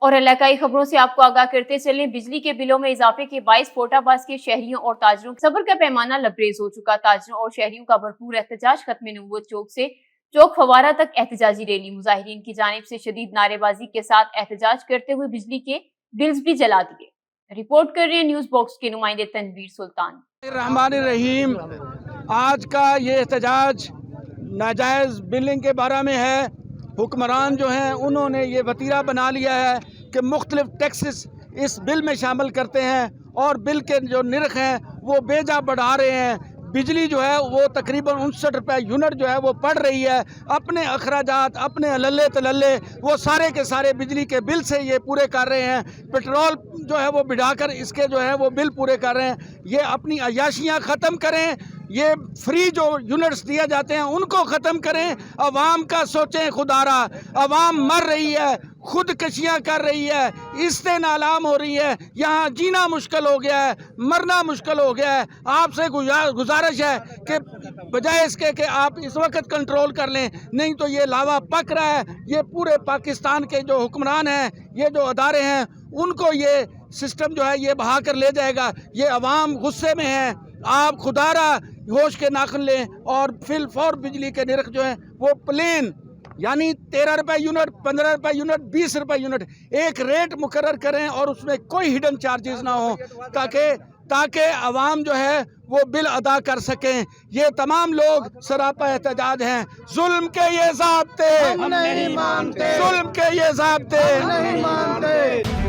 और इलाकाई खबरों से आपको आगाह करते चलें, बिजली के बिलों में इजाफे के बाईस फोटाबाज के शहरियों और ताजरों सब्र का पैमाना लबरेज हो चुका। ताजरों और शहरियों का भरपूर एहतजाज। खत्म नबूवत चौक से चौक फवारा तक एहतजाजी रैली। मुजाहिरीन की जानिब से शदीद नारेबाजी के साथ एहतजाज करते हुए बिजली के बिल्स भी जला दिए। रिपोर्ट कर रहे हैं न्यूज बॉक्स के नुमाइंदे तनवीर सुल्तान। रहमान रहीम, आज का ये एहतजाज नाजायज़ बिलिंग के बारे में है। हुक्मरान जो हैं उन्होंने ये वतीरा बना लिया है कि मुख्तलिफ टैक्सेस इस बिल में शामिल करते हैं और बिल के जो निरख हैं वो बेजा बढ़ा रहे हैं। बिजली जो है वो तकरीबन 59 रुपये यूनिट जो है वो पड़ रही है। अपने अखराजात, अपने अल्ले तलल्ले वो सारे के सारे बिजली के बिल से ये पूरे कर रहे हैं। पेट्रोल जो है वो बढ़ाकर इसके जो है वो बिल पूरे कर रहे हैं। ये अपनी अयाशियाँ ख़त्म करें, ये फ्री जो यूनिट्स दिए जाते हैं उनको ख़त्म करें। अवाम का सोचें खुदारा। अवाम मर रही है, खुदकशियाँ कर रही है, इससे नालाम हो रही है। यहाँ जीना मुश्किल हो गया है, मरना मुश्किल हो गया है। आपसे गुजारिश है कि बजाय इसके कि आप इस वक्त कंट्रोल कर लें, नहीं तो ये लावा पक रहा है। ये पूरे पाकिस्तान के जो हुक्मरान हैं, ये जो अदारे हैं, उनको ये सिस्टम जो है ये बहा कर ले जाएगा। ये अवाम गुस्से में है। आप खुदारा होश के नाखन लें और फिल फौर बिजली के निरख जो है वो प्लेन यानी 13 रुपये यूनिट, 15 रुपये यूनिट, 20 रुपये यूनिट एक रेट मुकर्रर करें और उसमें कोई हिडन चार्जेस ना हो, ताकि अवाम जो है वो बिल अदा कर सकें। ये तमाम लोग सरापा एहतजाज हैं। जुल्म के ये ज़ाब्ते हम नहीं मानते, जुल्म के ये ज़ाब्ते हम नहीं मानते।